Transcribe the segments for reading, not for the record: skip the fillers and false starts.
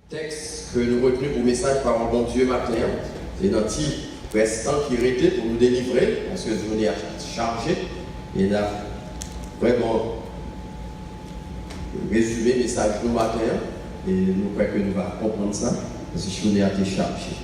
Texte que nous retenons pour message par un bon Dieu matin, c'est notre restant qui était pour nous délivrer, parce que je venais à charger, et là, vraiment résumé le message du matin, et nous croyons que nous allons comprendre ça, parce que je venais à te charger.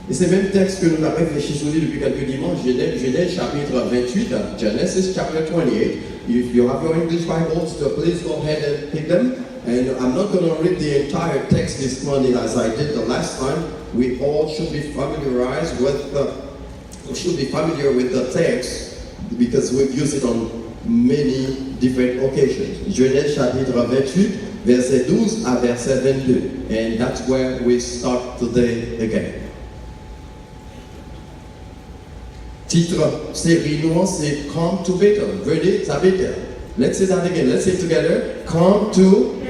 Et c'est le même texte que nous avons réfléchi sur lui depuis quelques dimanches, Genèse chapitre 28, Genesis chapter 28. If you have your English Bibles, please go ahead and pick them. And I'm not going to read the entire text this morning as I did the last time. We all should be familiarized with the text because we've used it on many different occasions. Genèse chapitre 28, verset 12 à verset 22. And that's where we start today again. Titre série nous c'est Come to Bethel. Venez à Bethel. Let's say that again. Let's say it together. Come to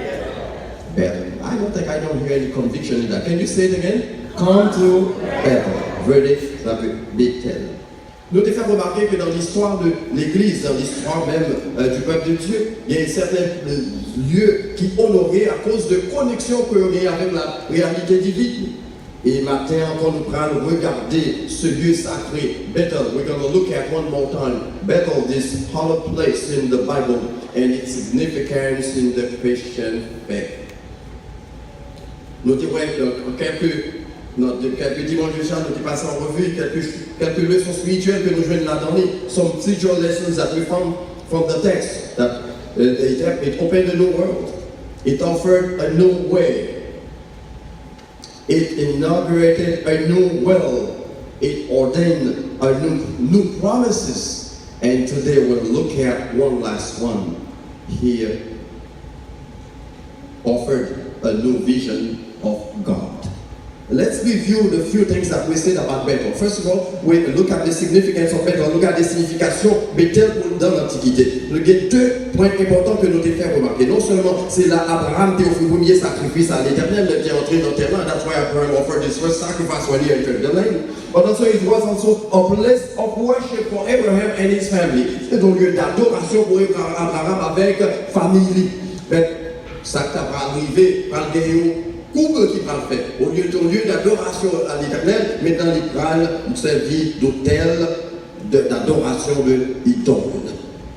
Bethel. I don't hear any conviction in that. Can you say it again? Come to Bethel. Venez à Bethel. Nous te faire remarquer que dans l'histoire de l'Église, dans l'histoire même du peuple de Dieu, il y a certains lieux qui honoraient à cause de connexion qu'il y a avec la réalité divine. Et matin encore nous allons regarder ce lieu sacré, Bethel. We're going to look at one more time. Bethel, this hallowed place in the Bible and its significance in the Christian faith. Nous avons quelques dimanches de chant, nous avons passé en revue quelques leçons spirituelles que nous venons là-dedans. Some spiritual lessons that we found from the text. That it opened a new world. It offered a new way. It inaugurated a new will. It ordained a new promises. And today we'll look at one last one here. Offered a new vision of God. Let's review the few things that we said about Bethel. First of all, we look at the significance of Bethel. Look at the signification Bethel dans l'Antiquité. Il y a deux points importants que nous devons faire remarquer. Non seulement c'est là Abraham qui offre le premier sacrifice à l'Éternel, qui est entré dans le terrain. That's why Abraham offered his first sacrifice when he entered the land. But also it was also a place of worship for Abraham and his family. C'est un lieu d'adoration pour Abraham avec famille. Mais ça t'a pas arrivé par le couple qui va le faire. Au lieu d'adoration à l'Éternel, maintenant il va servir d'hôtel d'adoration de idole.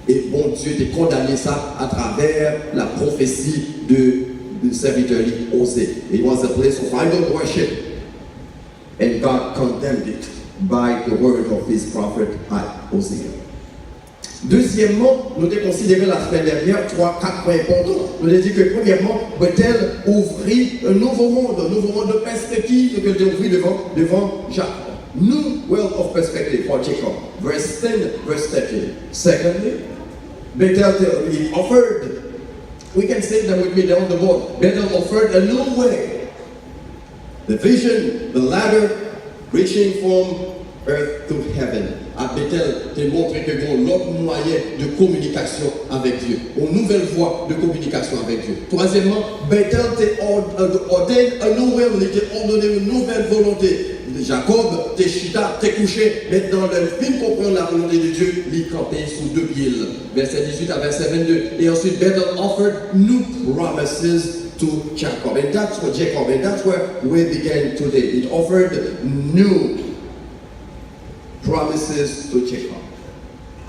Et bon Dieu t'a condamné ça à travers la prophétie du serviteur Osée. It was a place of idol worship. And God condemned it by the word of his prophet Hosea. Deuxièmement, nous avons considéré la semaine dernière 4 points importants. Nous avons dit que premièrement, Bethel ouvrit un nouveau monde de perspective que Dieu ouvrit devant Jacob. New world of perspective for Jacob. Verse 10, verse 13. Secondly, Bethel he offered, we can say them with me down the board. Bethel offered a new way. The vision, the ladder, reaching from earth to heaven. À Bethel, te montre que nous avons l'autre moyen de communication avec Dieu, une nouvelle voie de communication avec Dieu. Troisièmement, Bethel ordonne un nouvel, il t'a ordonné une nouvelle volonté. Jacob, t'es chita, t'es couché, maintenant le film comprendre la volonté de Dieu, il campait sous 2 pieds. Verset 18 à verset 22. Et ensuite, Bethel offered new promises to Jacob. And that's what Jacob, and that's where we began today. It offered new promises to Jacob.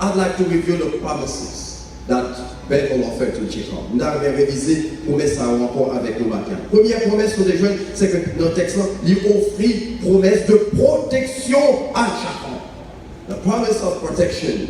I'd like to review the promises that Bethel offered to Jacob. Nous allons réviser promesse encore avec nous matin. Première promesse pour les jeunes, c'est que dans le texte, il offrit promesse de protection à Jacob. The promise of protection.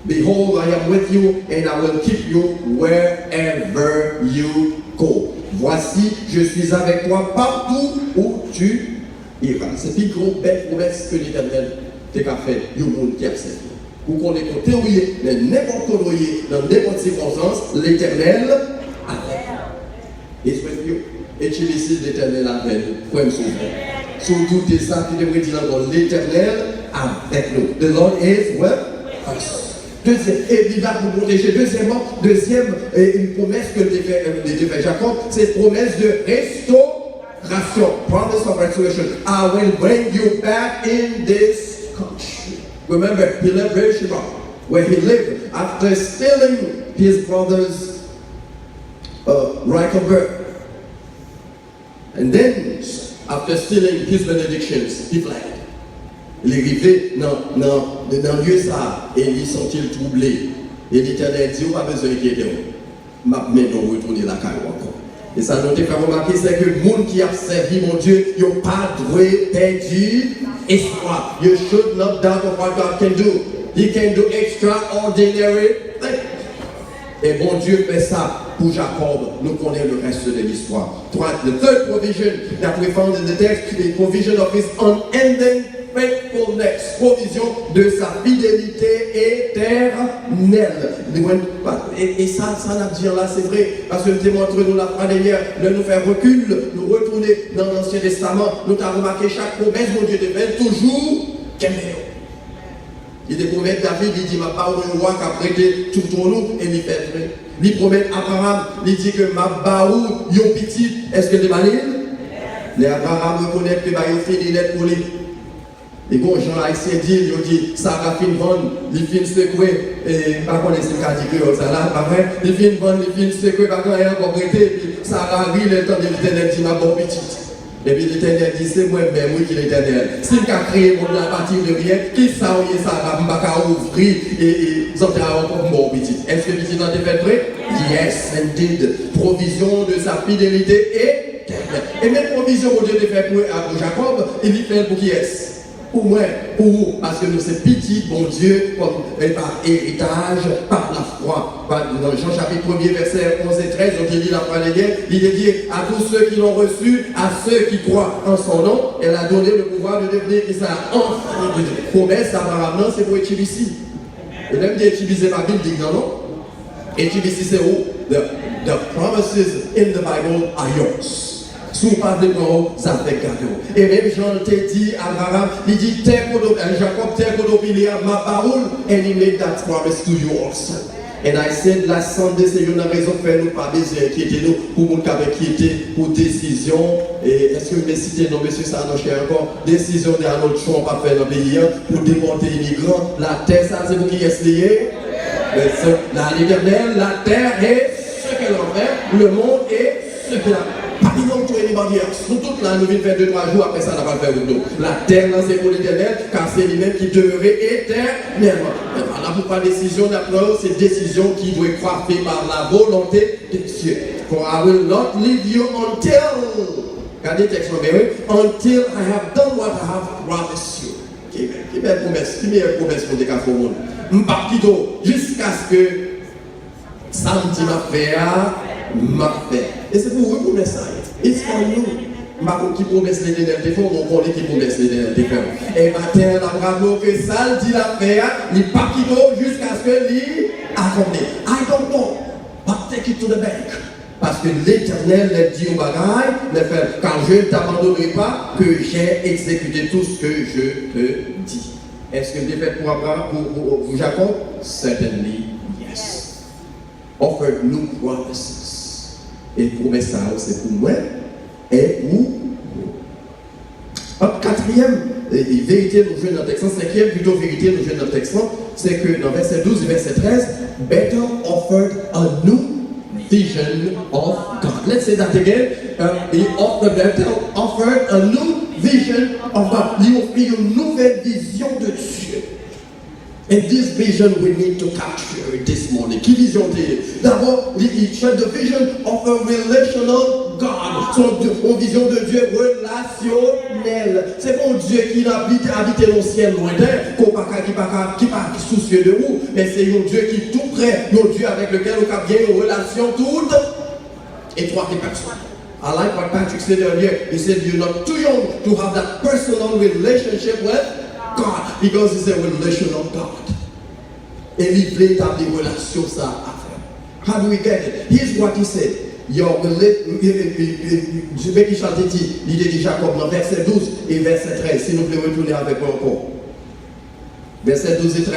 Behold, I am with you and I will keep you wherever you go. Voici, je suis avec toi partout où tu iras. C'est une grosse belle promesse que l'Éternel t'a fait, il y a un monde qui accepte. Vous connaissez qu'on théorie, mais n'importe quoi, dans n'importe circonstance, l'Éternel avec nous. Is with you. Et tu décides l'Éternel avec nous. Pour me sauver. Surtout, c'est ça qui devrait dire encore, l'Éternel avec nous. The Lord is with us. Deuxième, et il va vous protéger. Deuxième, une promesse que fait Jacob, c'est une promesse de restauration. Promise of restoration. I will bring you back in this country. Remember, he left Beersheba where he lived after stealing his brother's right of birth. And then, after stealing his benedictions, he fled. Il est arrivé dans lieu ça, et ils sont-ils troublés. Et l'Éternel dit, pas besoin d'inquiéter. Maintenant, nous retourner la caille encore. Et ça nous fait remarquer, c'est que le monde qui a servi mon Dieu, il n'a pas de perdu espoir. You should not doubt of what God can do. He can do extraordinary things. Et bon Dieu fait ça pour Jacob. Nous connaissons le reste de l'histoire. The third provision that we found in the text, the provision of his unending faithfulness, provision de sa fidélité éternelle. Et ça n'a dit là, c'est vrai, parce que nous montré nous la fois dernière, de nous faire recul, nous retourner dans l'Ancien Testament, nous avons remarqué chaque promesse, mon Dieu devait toujours qu'aimer. Il promet David, il dit, ma parole un roi qui a prêté tout pour nous, et il fait vrai. Il promet Abraham, il dit que ma baou, yon petit, est-ce que tu es malin? Les Abraham reconnaissent que il fait des lettres pour lui. Et quand Jean Haïtien dit, il dit, Sarah fin vendre, il fin secouer, et pas qu'on est ce qu'a dit que ça là, pas vrai, il fin vendre, il fin secouer, pas qu'on est encore prêté, Sarah rit le temps de l'Éternel dit, ma bonne petite. Et puis l'Éternel dit, c'est moi-même, oui, qui est l'Éternel. S'il a créé mon à partir de rien, qui ça, oui, ça va, je vais ouvrir, et vous avez encore mon petit. Est-ce que petit dans tes fait vrai? Yes, indeed. Provision de sa fidélité éternelle. Et même provision que Dieu a fait pour Jacob, il fait pour qui est-ce? Pour moi, pour vous, parce que nous sommes petits, bon Dieu, comme par héritage, par la foi. Dans Jean chapitre 1er, verset 11 et 13, donc il dit la foi de Dieu, il est dit à tous ceux qui l'ont reçu, à ceux qui croient en son nom, elle a donné le pouvoir de devenir Israël, enfant de Dieu. Promesse d'Abraham, non, c'est pour utiliser. Et même d'utiliser ma Bible, dit non, non. Utiliser c'est où? The promises in the Bible are yours. Sous pas de gros avec cadeau. Et même Jean te dit à Abraham, il dit Jacob terre ma parole, and he made that promise to you also. And I said last Sunday, c'est une raison pour nous pas besoin d'inquiéter nous pour nous inquiéter pour décision. Et est-ce que vous me citez non monsieur ça non cher encore décision de notre choix pas faire dans le pays pour déporter les migrants. La terre ça c'est pour qui est lié. L'Éternel, la terre et ce qu'elle en fait, le monde et ce qu'elle a. Ils n'ont trouvé les barrières. Pour toute là, nous venons faire 2-3 jours après ça, on va faire pour nous. La terre, c'est pour l'Éternel, car c'est lui-même qui demeurait éternellement. Voilà pourquoi décision d'après, c'est décision qui doit être frappée par la volonté de Dieu. For I will not leave you regardez le texte, until I have done what I have promised you. Qui belle promesse, qui meilleure promesse pour des cas au monde. M'partido, jusqu'à ce que samedi m'a fait. Et c'est pour vous pour ça. It's for you. Ma qui promesse l'Éternel des fonds, on connaît qui promesse l'Éternel des fonds. Et matin, on a bravo que ça dit la faire, il pas quitter jusqu'à ce que lui accomplit. I don't know, but take it to the bank. Parce que l'Éternel l'a dit au bagaille, car je ne t'abandonnerai pas, que j'ai exécuté tout ce que je te dis. Est-ce que j'ai fait pour Abraham, pour Jacob? Certainly, yes. Offer new promises. Et promesse ça, c'est pour moi et pour vous. Quatrième vérité, nous jouons dans le texte. Cinquième, plutôt vérité, nous jouons dans le texte. C'est que dans verset 12 et verset 13, better offered a new vision of God. Let's say that again. He offered a new vision of God. Il offrit une nouvelle vision de Dieu. And this vision we need to capture this morning. Quelle vision est? D'abord, il cherche the vision of a relational God. Son vision de Dieu relationnel. C'est pas un Dieu qui habite dans le ciel lointain, qui pas soucieux de vous, mais c'est un Dieu qui est tout près, un Dieu avec lequel on a bien une relation toute étroite et personnelle. I like what Patrick said earlier. He said you're not too young to have that personal relationship with God, because it's a relational God. Et il veut établir une relation ça à faire. How do we get it? Here's what he said. Je vais qui chante dit, l'idée de Jacob dans verset 12 et verset 13. Si nous voulons retourner avec moi encore. Verset 12 et 13.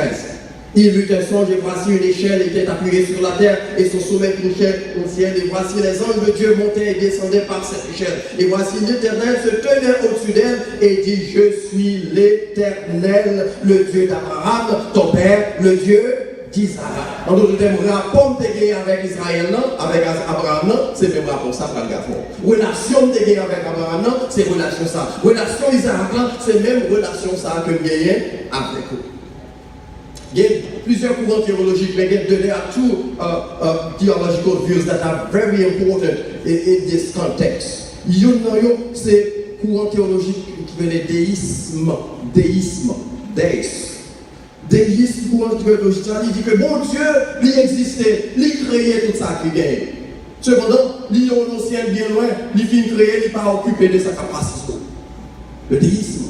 Il eut un songe et voici une échelle était appuyée sur la terre et son sommet touchait au ciel. Et voici les anges de Dieu montaient et descendaient par cette échelle. Et voici l'Éternel se tenait au-dessus d'elle et dit, je suis l'Éternel, le Dieu d'Abraham, ton père, le Dieu d'Israël. En d'autres termes, rapport que tu as avec Israël, avec Abraham, c'est même rapport ça pour le gars. Relation que tu as avec Abraham, c'est relation ça. Relation Isaac, c'est même relation ça que tu as avec eux. Il y a plusieurs courants théologiques, mais il y a there are two theological views that are very important in this context. C'est courant théologique qui veut le déisme. Déisme, courant théologique, il dit que bon Dieu, il existait, il créait tout ça qui gagne. Cependant, il y a un ciel bien loin, il finit créer, il n'est pas occupé de sa capacité. Le déisme.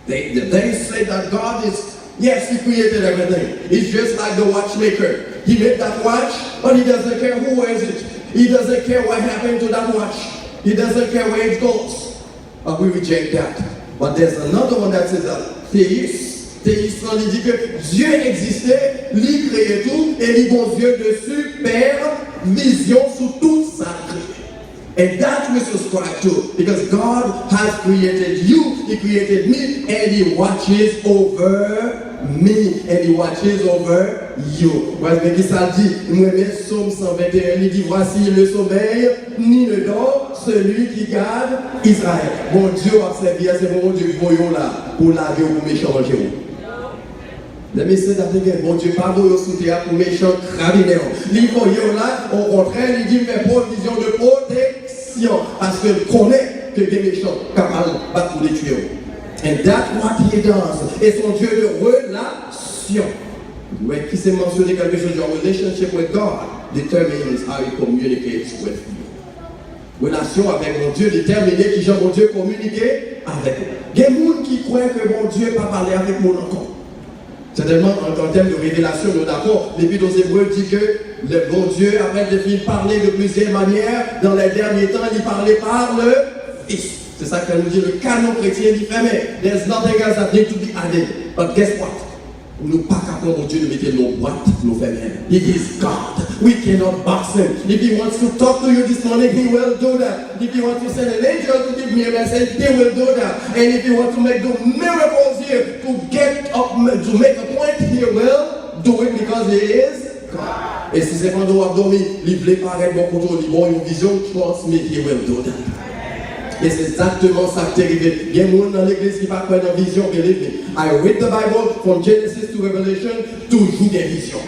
They say that God is, yes, he created everything. It's just like the watchmaker. He made that watch, but he doesn't care who wears it. He doesn't care what happened to that watch. He doesn't care where it goes. But we reject that. But there's another one that says that theist, il dit que Dieu existait, il créait tout, et il bon Dieu de supervision sur tout ça. And that we subscribe to, because God has created you, He created me, and He watches over me, and He watches over you. Voici qui ça dit, nous aimons Psaume 121, il dit voici le sommeil, ni le don, celui qui garde Israël. Mon Dieu a servi à ce moment Dieu voyons là, pour laver ou pour méchanger. Let me say that again. Mon Dieu, pas vous sous terre pour méchant crabiné. Il voyons là, au contraire, il dit fait provision de protection, parce qu'il connaît que les méchants capables de les tuer. And that's what he does. Et son Dieu de relation. Ouais, qui s'est mentionné quelque chose, your relationship with God determines how he communicates with you. Relation avec mon Dieu détermine qui genre mon Dieu communiquer avec vous. Il y a des gens qui croient que mon Dieu ne peut pas parler avec moi encore. Certainement, en termes de révélation, nous d'accord. L'Épître aux Hébreux dit que le bon Dieu, après de parler de plusieurs manières, dans les derniers temps, il parlait par le Fils. C'est ça que nous dit le canon chrétien dit fermé. There's nothing else that needs to be added. But guess what? Nous ne pouvons pas capable, mon Dieu, de mettre nos boîtes, nos fermés. He is God. We cannot box him. If he wants to talk to you this morning, he will do that. If he wants to send an angel to give me a message, he will do that. And if he wants to make the miracles here, to get up, to make a point, he will do it because he is God. Et si c'est quand on a dormi, il veut paraître bon contrôle, il a une vision, trust me, he will do that. Et c'est exactement ça qui est arrivé. Il y a des gens dans l'église qui ne parlent pas de vision. I read the Bible from Genesis to Revelation, toujours des visions.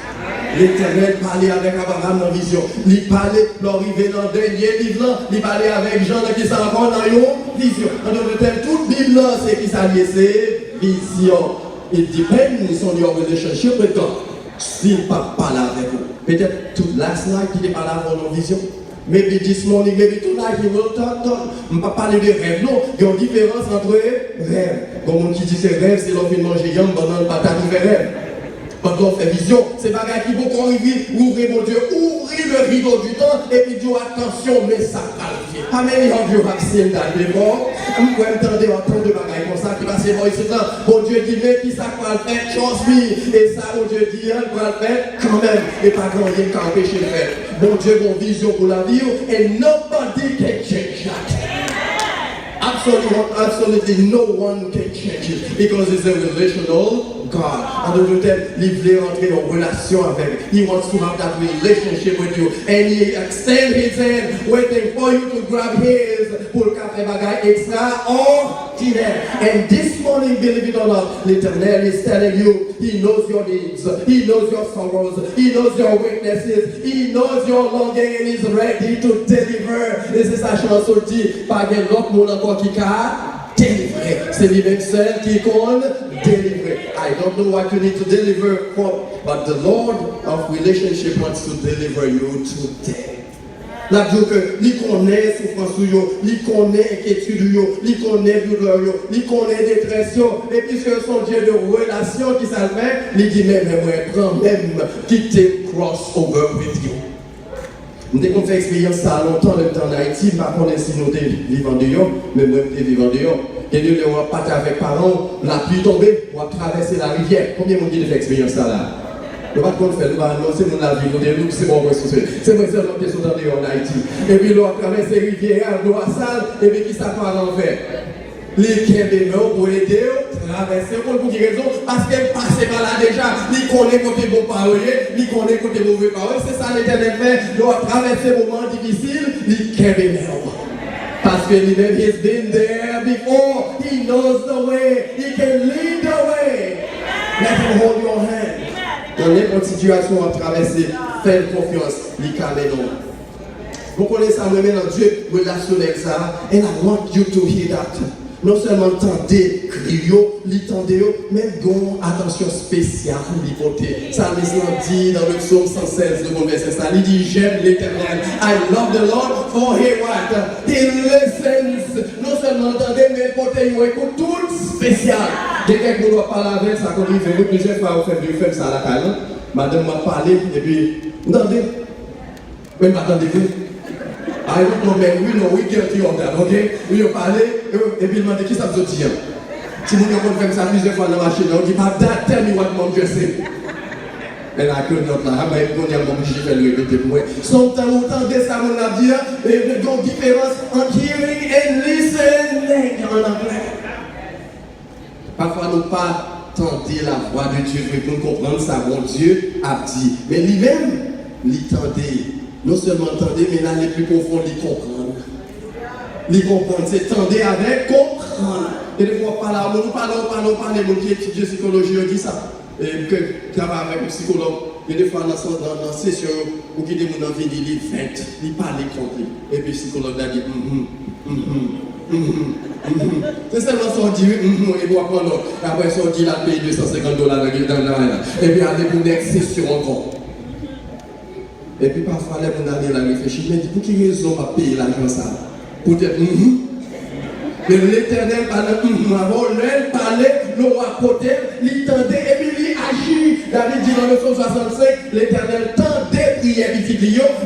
L'Éternel parlait avec Abraham dans la vision. Il parlait, l'arrivée dans le dernier livre, il parlait avec Jean qui s'en encore dans une vision. En d'autres termes, toute Bible, c'est qui s'allie, c'est vision. It depends on your relationship with God. S'il ne parle pas là avec vous. Peut-être toute last night, il n'est pas là pour nos visions. Maybe this morning, maybe tonight, he will talk. Je ne vais pas parler de rêve, non. Il y a une différence entre rêve. Comme on qui dit c'est rêve, c'est l'enfant de manger yam, banane, patate, ou fait rêve. Quand on fait vision, c'est bagaille qui vont arriver, ouvrez mon Dieu, ouvrez le rideau du temps, et puis Dieu, attention, mais ça va arriver. How many of you have seen that before? Vous pouvez entendre de bagaille comme ça, qui va se voir ici, bon Dieu dit, mais qui ça va le faire, trust me. Et ça, mon Dieu dit, elle va le faire quand même, et pas grand rien qu'à empêcher le faire. Bon Dieu, mon vision pour la vie, and nobody can change that. Absolutely no one can change it because it's a relational God. En d'autres termes, il veut entrer en relation avec. He wants to have that relationship with you. And he extends his hand, waiting for you to grab his pour faire bagaille extraordinaire. And this morning, believe it or not, l'Éternel is telling you, he knows your needs, he knows your sorrows, he knows your weaknesses, he knows your longing, and he's ready to deliver. Et c'est sa chanson dit, pas de l'autre monde encore qui a délivré. C'est lui-même seul qui compte deliver. I don't know what you need to deliver for, but the Lord of relationship wants to deliver you today. La Dieu que lui connaît souffrance yo, lui connaît inquiétude yo, lui connaît douleur yo, lui connaît détresse yo, et puisque son Dieu de relation qui s'allume, il dit même moi prends même quitter cross over with you. Nous avons fait expérience ça longtemps le temps en Haïti, par contre si nous sommes vivants dehors, mais moi je suis vivant dehors. Et nous avons parti avec parents, la pluie tombée, on a traversé la rivière. Combien de monde a fait expérience ça là? Le pas qu'on fait, nous allons annoncer dans la ville, c'est bon, c'est moi seul qui sont en Haïti. Et puis nous avons traversé la rivière, nous avons sale, et puis qui ça part en fait? Les caméras pour aider, traverser pour quelle raison? Parce qu'elle passe par là déjà. Il connaît côté bon parole, il connaît côté mauvais parole. C'est ça l'Éternel fait. Il doit traverser des moments difficiles, les caméras. Parce que lui-même, he's been there before. He knows the way. He can lead the way. Let him hold your hand. Dans n'importe situation à traverser, faites confiance, les caméras. Vous connaissez ça, maintenant Dieu relationnel ça. And I want you to hear that. Non seulement tendez, criez, l'entendez, mais gon attention spéciale, l'hypothèse. Ça dit dans le psaume 116, le verset ça, il dit j'aime l'Éternel. I love the Lord for he what? He listens. Non seulement entendez, mais l'hypothèse, il écoute tout spécial. Quelqu'un qui ne doit pas laver, ça quand il fait plusieurs fois, on fait ça à la caille. Madame m'a parlé, et puis, entendez? Mais m'attendez-vous? I don't know, man. We guilty of that, okay? We ont parlé, et puis il m'a dit qui ça vous dit. Si vous avez fait ça plusieurs fois dans la machine, on dit, Dad, tell me what mom just said. And I could not lie. Mais on est obligé de le répéter pour moi. Sometimes, autant de ça, on a dit, et il y a une différence entre hearing and listening en anglais. Parfois, nous pas tenter la voix de Dieu pour comprendre ça, mon Dieu a dit. Mais lui-même, l'entendait. Non seulement entendez, mais là, les plus profonds, les comprendre. Les comprendre, c'est tendez avec comprendre. Et des fois, nous parlons, les gens qui étudient psychologie, on dit ça. Et que travaille avec un psychologue. Et des fois, dans la session, où qui des gens viennent, ils fêtent, ils parlent contre lui. Et puis, le psychologue a dit, c'est seulement ça, on dit, et vous apprenez. Après, ça, on dit, la paye $250 dans la. Et puis, il y a des sessions encore. Et puis parfois, les gens allaient la réfléchir, mais pour quelle raison on va payer l'argent ça? Peut-être, mais l'Éternel parlait, avant, l'Éternel parlait, l'on rapportait, il tendait, et puis il agit. David dit dans le psaume 65, l'Éternel tendait prières, il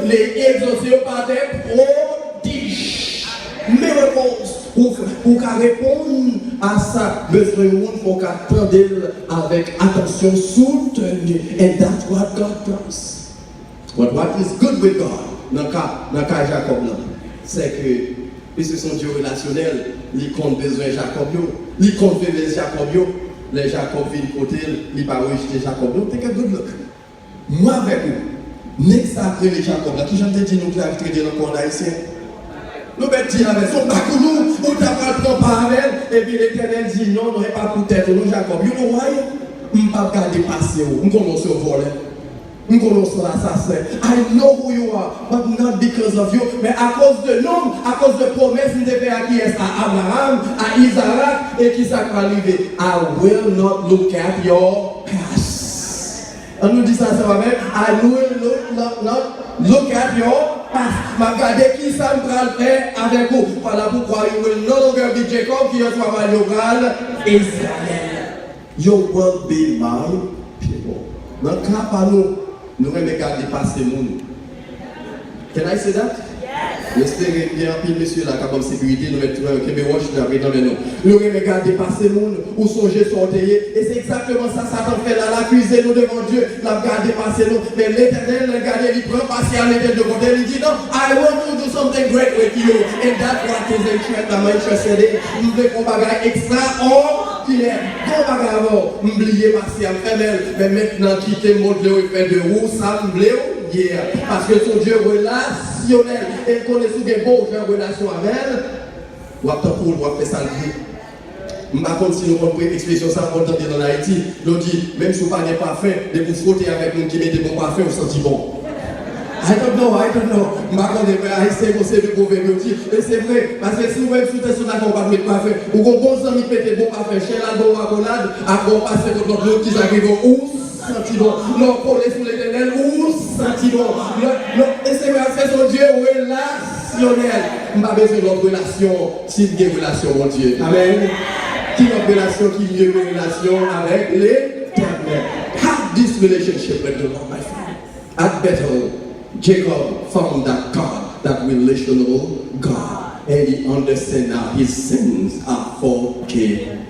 les exaucés par des prodiges. Miracles. Pour qu'à répondre à ça, besoin de monde, pour qu'à tendre avec attention soutenue. And that's what God does. But what is good with God, dans le cas Jacob, c'est que ce sont Dieu relationnel, ils comptent besoin de Jacob, ils comptent faiblesse Jacob, les Jacob viennent côté, ils ne pas rejeter Jacob. Take a good look. Moi avec vous, next après les Jacob, qui j'en ai dit nous qui avons traité dans le monde haïtien. Nous mettons dire avec son bacoulou, on t'a pas le pas avec elle, et puis l'Éternel dit non, non, pas pour tête, nous Jacob. You know why? Je ne peux pas garder passer, je commence à voler. Nous connaissons l'assassin. I know who you are, but not because of you. Mais à cause de l'homme, à cause de promesses, nous devons acquiescer à Abraham, à Isaac, et qui ça va arriver. I will not look at your past. On nous dit ça, c'est vrai. I will not look at your past. Ma regardez qui ça va faire avec vous. Voilà pourquoi you will no longer be Jacob, qui est soit local, Israël. You will be my people. Dans le cas par nous remettons dépasser le monde. Can I say that? Yes. J'espère bien, puis monsieur là, comme sécurité, nous mettons un caméra dans les noms. Nous remettons dépasser le monde, ou songer sortir. Et c'est exactement ça, Satan fait là, l'accuser nous devant Dieu, la garder passer nous. Mais l'Éternel, le garder, il prend patience, l'Éternel de côté, il dit non, I want to do something great with you. And that's what is interested in. Nous devons faire extraordinaire. Quand on va avoir oublié passer à faire, mais maintenant quitter le monde et faire de où ça m'oublie. Parce que son Dieu relationnel, et qu'on est sous des bons gens en relation avec elle, ou à temps pour nous faire ça. Je ne sais pas si nous comprenons l'expression ça pour entendre dans Haïti. Nous dit, même si vous n'êtes pas parfait, de vous frotter avec nous qui met des bons parfums, vous sentez bon. I don't know. Je ne sais pas si c'est le proverbe. Et c'est vrai, parce que si vous même soutenez sur la compagnie de parfum, ou qu'on bon ami pété bon parfum, chez la bonne accolade, après on passe contre l'autre qui arrive où senti bon. Non, pour les sous l'Éternel, où senti bon. Et c'est vrai, c'est son Dieu relationnel. Je n'ai pas besoin de notre relation, si il y a une relation, mon Dieu. Amen. Qui a une relation, qui a une relation avec l'Éternel. Have this relationship with the Lord, my friend. At Bethel, Jacob found that God, that relational God, and he understands now his sins are forgiven.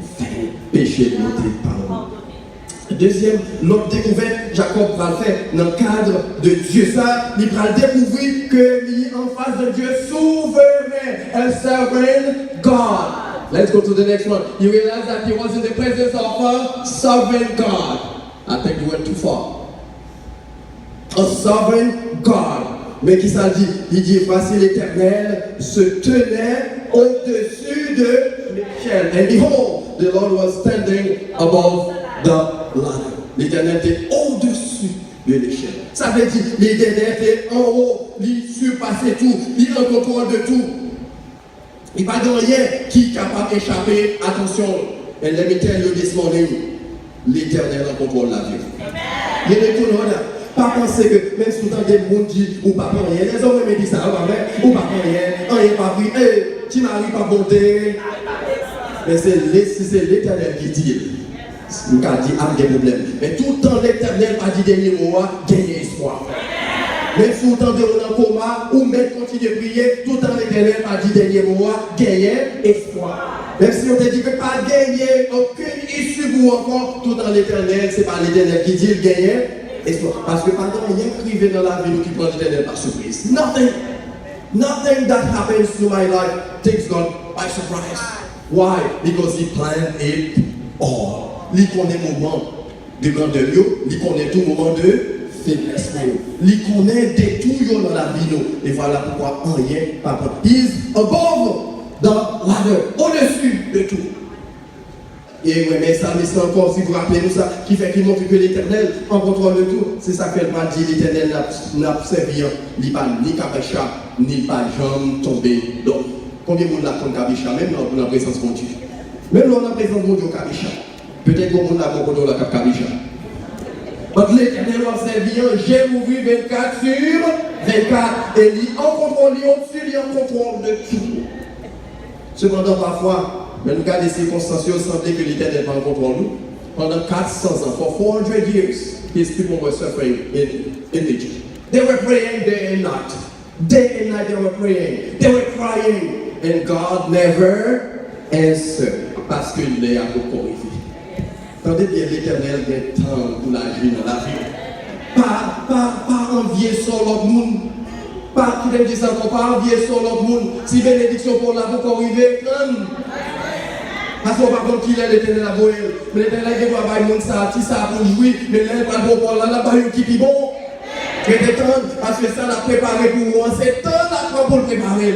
Péché noté par lui. Deuxième, l'autre découverte, Jacob va le faire dans le cadre de Dieu. Ça, il va découvrir qu'il est en face de Dieu souverain, un sovereign God. Let's go to the next one. You realize that he was in the presence of a sovereign God. I think you went too far. A sovereign God. Mais qui ça dit? Il dit, voici l'Éternel se tenait au-dessus de l'échelle. And behold, the Lord was standing above the ladder. L'Éternel était au-dessus de l'échelle. Ça veut dire, l'Éternel était en haut, il surpassait tout, il en contrôle de tout. Il n'y a pas de rien qui est capable d'échapper. Attention, and let me tell you this morning, l'Éternel en contrôle la vie. Il y a des tournois là. Pas penser que même si vous entendez le monde dire ou pas pour rien, les hommes me disent ça, ou pas pour rien, rien pas pris, tu m'arrives pas bonté. Mais c'est l'Éternel qui dit. Nous avons dit, ah, des problèmes. Mais tout le temps, l'Éternel a dit dernier mot, gagner espoir. Même si vous entendez un coma, ou même continuer de prier, tout le temps, l'Éternel a dit dernier mot, gagner espoir. Même si on te dit que pas gagner, aucune issue pour encore, tout le temps, l'Éternel, c'est pas l'Éternel qui dit gagner. Parce que pendant rien privé dans la vie qui prend l'Éternel par surprise. Nothing that happens to my life takes God by surprise. Why? Because He planned it all. Il connaît le moment de grandeur, il connaît tout moment de faiblesse. Il connaît des tout dans la vie. Et voilà pourquoi rien pas. He's above the ladder, au-dessus de tout. Et oui, mais ça, mais c'est encore, si vous rappelez nous ça, qui fait qu'il montre que l'Éternel en contrôle de tout. C'est ça qu'elle m'a dit, l'Éternel n'a servi, ni pas ni cabicha, ni pas jambe tombé. Donc, combien de monde l'a comme cabicha, même dans la présence de Dieu. Même dans la présence de Dieu, cabicha. Peut-être que monde l'a beaucoup dans la cabicha. Mais l'Éternel a servi, j'ai ouvert 24 sur 24. Et il en contrôle, il au-dessus, il en contrôle de tout. Cependant, parfois, mais nous regardons les circonstances, il semblait que l'Éternel n'est pas en contrôle nous. Pendant 400 ans, for 400 years, his people were suffering in Egypt. They were praying day and night. Day and night they were praying. They were crying. And God never answered. Parce qu'il est à beaucoup corriger. Tandis bien l'Éternel a temps pour l'agir dans la vie. Pas envier sur l'autre monde. Pas qui dit ça, pas envier sur l'autre monde. Si bénédiction pour la vous arriver, parce qu'on va pas qu'il est l'Éternel à voyer. Mais l'Éternel qui va avoir une ça, si ça pour jouer, mais l'Éternel va bon pour là, là-bas, qui est bon. Mais c'est temps, parce que ça l'a préparé pour moi, c'est temps là pour le préparer.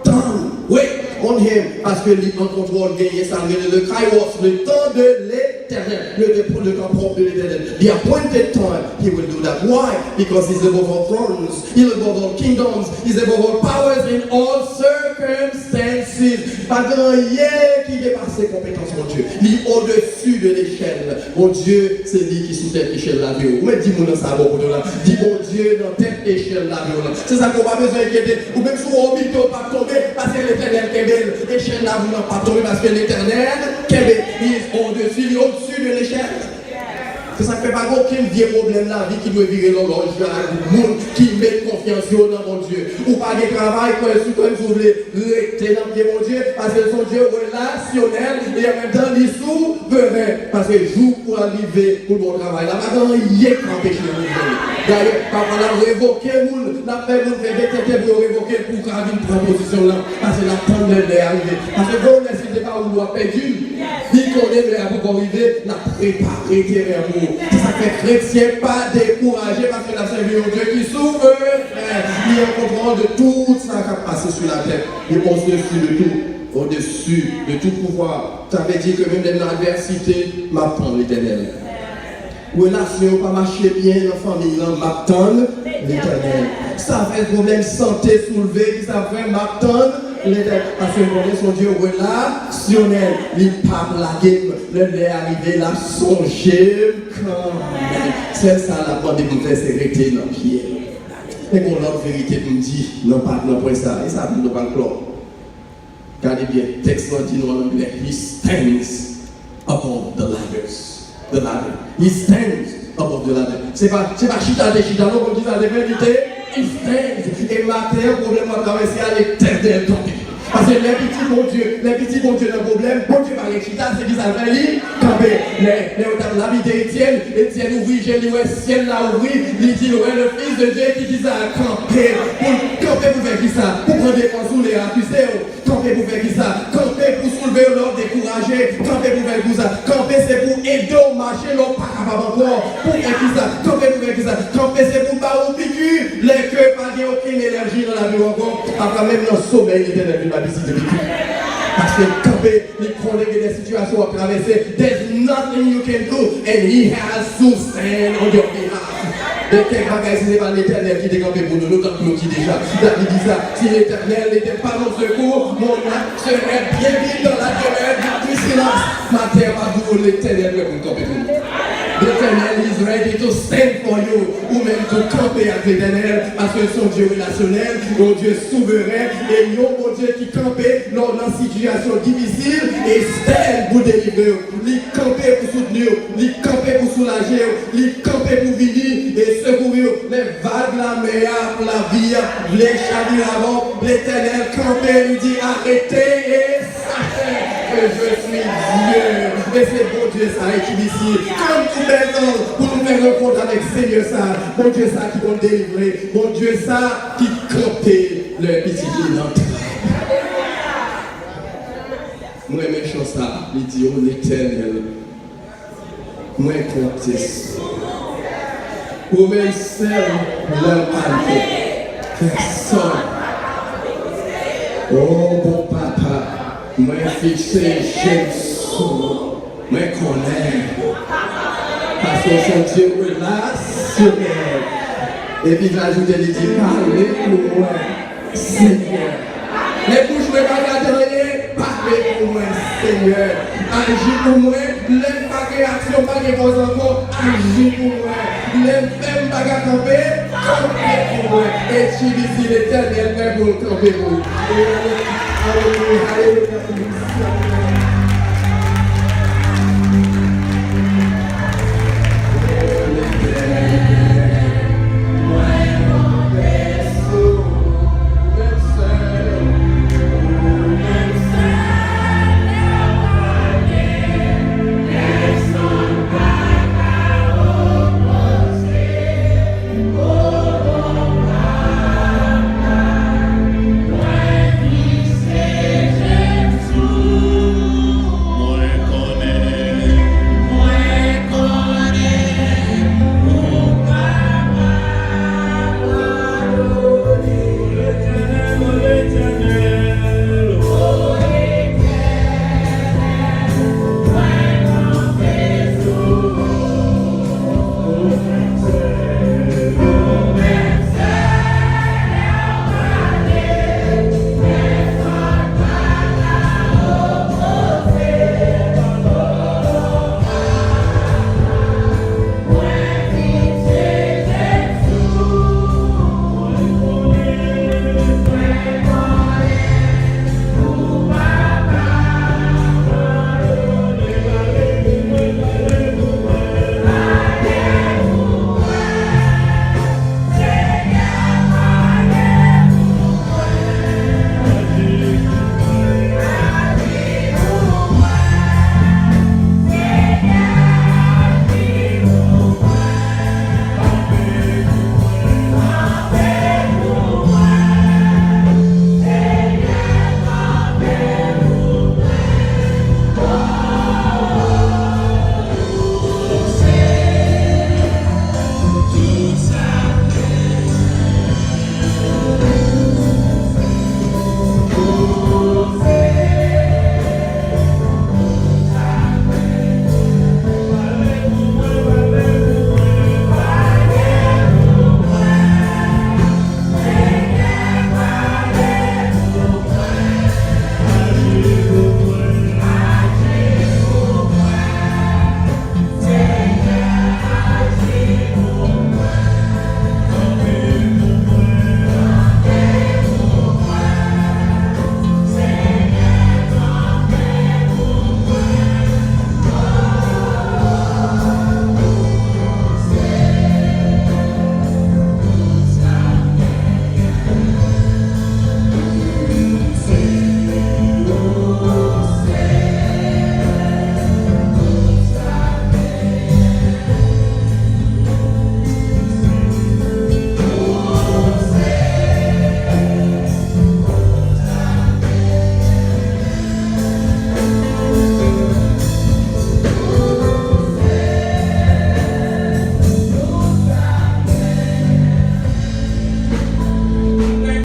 Temps, oui, on him, parce que lui en contrôle, gagner ça, le kairos, le temps de l'Éternel, le temps propre de l'Éternel. The appointed time, he will do that. Why? Because he's above all thrones, he's above all kingdoms, he's above all powers in all circumstances. Pas grand rien qui dépasse ses compétences, mon Dieu. Il est au-dessus de l'échelle. Mon Dieu, c'est lui qui soutient l'échelle de la vie. Mais dis-moi dans ça, bon, là. Dis, mon Dieu, dans telle échelle de la vie. C'est ça qu'on va besoin d'inquiéter. Ou même si on ne peut pas tomber, parce que l'Éternel est belle. L'échelle de la vie n'a pas tombé, parce que l'Éternel est belle. Il est au-dessus, il est au-dessus de l'échelle. C'est ça qui fait pas aucun vieux problème la vie qui doit virer l'horloge à le monde qui met confiance dans mon Dieu. Ou pas de travail quand vous voulez rester dans mon Dieu parce que son Dieu relationnel et en même temps il est souverain parce que jour pour arriver pour mon travail. Là maintenant il est empêché de vous. D'ailleurs, papa l'a révoqué, l'a fait vous faire des pour révoquer pour qu'il une proposition là parce que la temps de l'arrivée. Parce que vous ne savez pas où vous avez perdu. Il connaît le pour arriver, l'a préparé derrière vous. Ça fait chrétien pas découragé parce que la servi au Dieu qui s'ouvre. Il est en contrôle de tout ça qui a passé sur la terre. Il est au-dessus de tout. Au-dessus de tout pouvoir. Ça veut dire que même dans l'adversité, m'attend l'Éternel. Relation pas marcher bien dans la famille, m'attend l'Éternel. Ça fait problème santé soulevé, ça fait m'attend l'Éternel. Parce que son Dieu relationnel. Il parle la game. Le lait arrivé, là, songé quand même. C'est ça la bande de vous faire s'arrêter dans le pied. Et qu'on a la vérité pour me dire, non, pas pour ça. Et ça, nous pas le clore. Regardez bien, le texte dit en anglais, he stands above the ladders. The ladder. He stands above the ladder. C'est pas chita, non, comme dit ça, la vérité. He stands. Et matin, problème à traverser à l'éternel tombé. Parce que les petits bon Dieu dans le problème, bon Dieu par les chita, c'est qu'ils avaient dit, camper. La vie d'Étienne, Étienne ouvrit, j'ai lu, ciel l'a ouvert, il dit, ouais, le fils de Dieu qui dit ça, camper. Pour camper pour faire qui ça? Pour prendre des points sous les accusés. Camper pour faire qui ça? Camper pour soulever l'ordre découragé. Camper pour faire qui ça? Camper c'est pour aider au marché, l'on pas capable encore. Pour faire qui ça? Camper pour faire qui ça? Camper c'est pour pas au piqûre. Les cœurs pas aucune énergie dans la vie encore. Après même dans le sommeil, il était dans la visite de piqûre. Parce que camper, les chroniques et des situations à traverser, there's nothing you can do and he has to stand on your behalf. Et quel bagage si ce n'est pas l'Éternel qui était campé pour nous, nous nous qui déjà. David dit ça, si l'Éternel n'était pas mon secours, mon âme serait bien vite dans la demeure du silence. Ma terre va vous l'Éternel pour nous camper pour nous. L'Éternel is ready to stand for you, ou même to camper avec l'Éternel, parce que son Dieu relationnel, mon Dieu souverain, et non mon Dieu qui campait lors d'une situation difficile, et stand pour délivrer, il camper pour soutenir, il camper pour soulager, il camper pour venir et secourir les vagues, la mer, la vie, les chavires avant, l'Éternel campait, il dit arrêtez et sachez que je suis Dieu. Et c'est bon Dieu ça qui ici, comme tout maintenant, pour nous faire rencontre avec Seigneur ça, bon Dieu ça qui va délivrer, bon Dieu ça qui campait le petit qui n'entend. Moi, mes choses ça, il dit, oh l'Éternel, moi, comptez. Ou même seul, leur parler. Personne. Oh, bon papa, moi, fixé, j'aime ça. Moi, connais. Parce que son Dieu relationnel. Et puis, il va ajouter, il dit, parlez pour moi, Seigneur. Les bouches ne vont pas garder, parlez pour moi, Seigneur. Agis pour moi, les pas réaction, pas de vos enfants, agis pour moi. Les femmes pas camper, camper pour moi. Et tu dis, l'Éternel, mais pour camper pour moi. Alléluia, alléluia, alléluia.